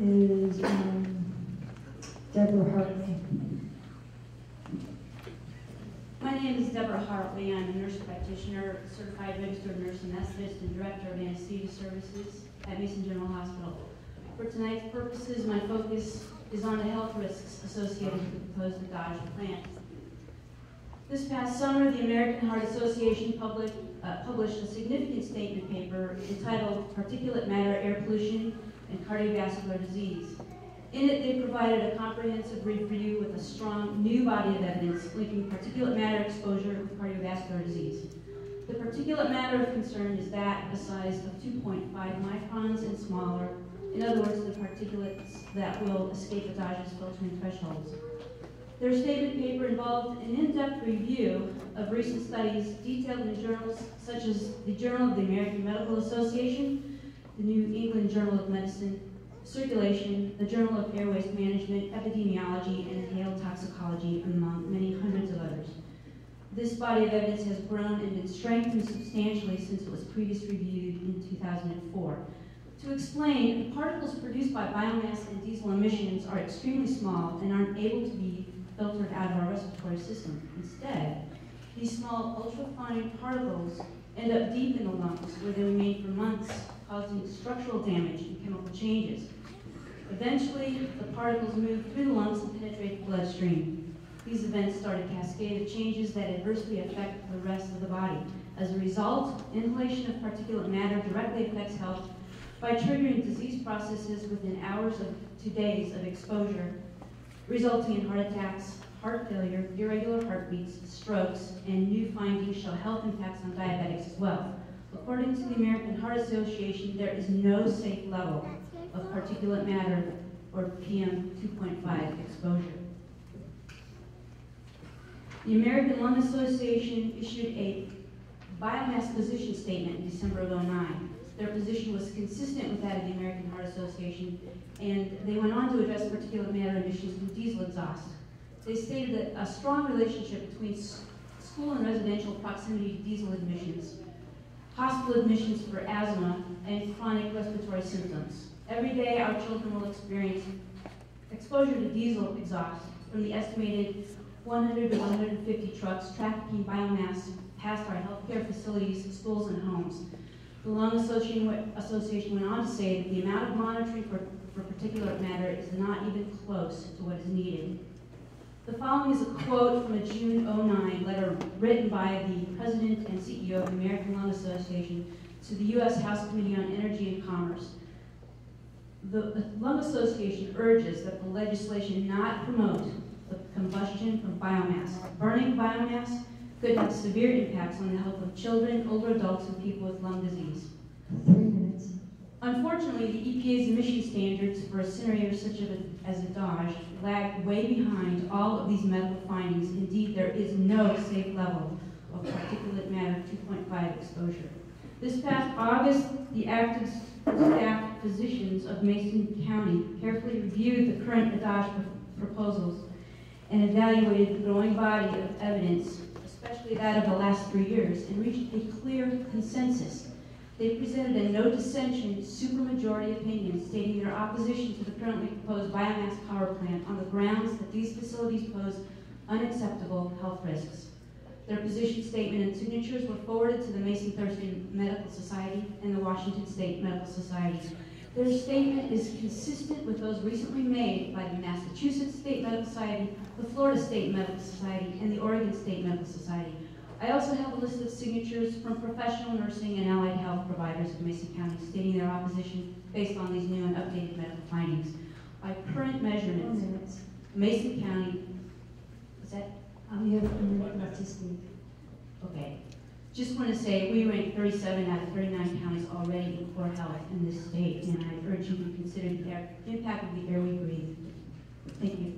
is Deborah Hartley. My name is Deborah Hartley. I'm a nurse practitioner, certified registered nurse anesthetist, and director of anesthesia services at Mason General Hospital. For tonight's purposes, my focus is on the health risks associated with the proposed Adage plant. This past summer, the American Heart Association published a significant statement paper entitled Particulate Matter, Air Pollution, and Cardiovascular Disease. In it, they provided a comprehensive review with a strong new body of evidence linking particulate matter exposure with cardiovascular disease. The particulate matter of concern is that a size of 2.5 microns and smaller, in other words, the particulates that will escape Adage's filtering thresholds. Their statement paper involved an in-depth review of recent studies detailed in journals such as the Journal of the American Medical Association, the New England Journal of Medicine, Circulation, the Journal of Airways Management, Epidemiology, and Inhaled Toxicology, among many hundreds of others. This body of evidence has grown and been strengthened substantially since it was previously reviewed in 2004. To explain, the particles produced by biomass and diesel emissions are extremely small and aren't able to be filtered out of our respiratory system. Instead, these small ultrafine particles end up deep in the lungs, where they remain for months, causing structural damage and chemical changes. Eventually, the particles move through the lungs and penetrate the bloodstream. These events start a cascade of changes that adversely affect the rest of the body. As a result, inhalation of particulate matter directly affects health by triggering disease processes within hours to days of exposure, resulting in heart attacks, heart failure, irregular heartbeats, strokes, and new findings show health impacts on diabetics as well. According to the American Heart Association, there is no safe level of particulate matter or PM 2.5 exposure. The American Lung Association issued a biomass position statement in December of '09. Their position was consistent with that of the American Heart Association, and they went on to address particulate matter emissions from diesel exhaust. They stated that a strong relationship between school and residential proximity to diesel emissions, hospital admissions for asthma, and chronic respiratory symptoms. Every day, our children will experience exposure to diesel exhaust from the estimated 100 to 150 trucks trafficking biomass past our healthcare facilities, schools, and homes. The Lung Association went on to say that the amount of monitoring for particulate matter is not even close to what is needed. The following is a quote from a June '09 letter written by the President and CEO of the American Lung Association to the U.S. House Committee on Energy and Commerce. The Lung Association urges that the legislation not promote the combustion of biomass. Burning biomass could have severe impacts on the health of children, older adults, and people with lung disease. 3 minutes. Unfortunately, the EPA's emission standards for incinerators such as Adage lag way behind all of these medical findings. Indeed, there is no safe level of particulate matter 2.5 exposure. This past August, the active staff physicians of Mason County carefully reviewed the current Adage proposals and evaluated the growing body of evidence, especially that of the last 3 years, and reached a clear consensus. They presented a no dissension supermajority opinion stating their opposition to the currently proposed biomass power plant on the grounds that these facilities pose unacceptable health risks. Their position statement and signatures were forwarded to the Mason-Thurston Medical Society and the Washington State Medical Society. Their statement is consistent with those recently made by the Massachusetts State Medical Society, the Florida State Medical Society, and the Oregon State Medical Society. I also have a list of signatures from professional nursing and allied health providers of Mason County stating their opposition based on these new and updated medical findings. By current measurements, Mason County, was that? You have a minute left to speak. Okay. Just want to say we rank 37 out of 39 counties already in poor health in this state, and I urge you to consider the impact of the air we breathe. Thank you.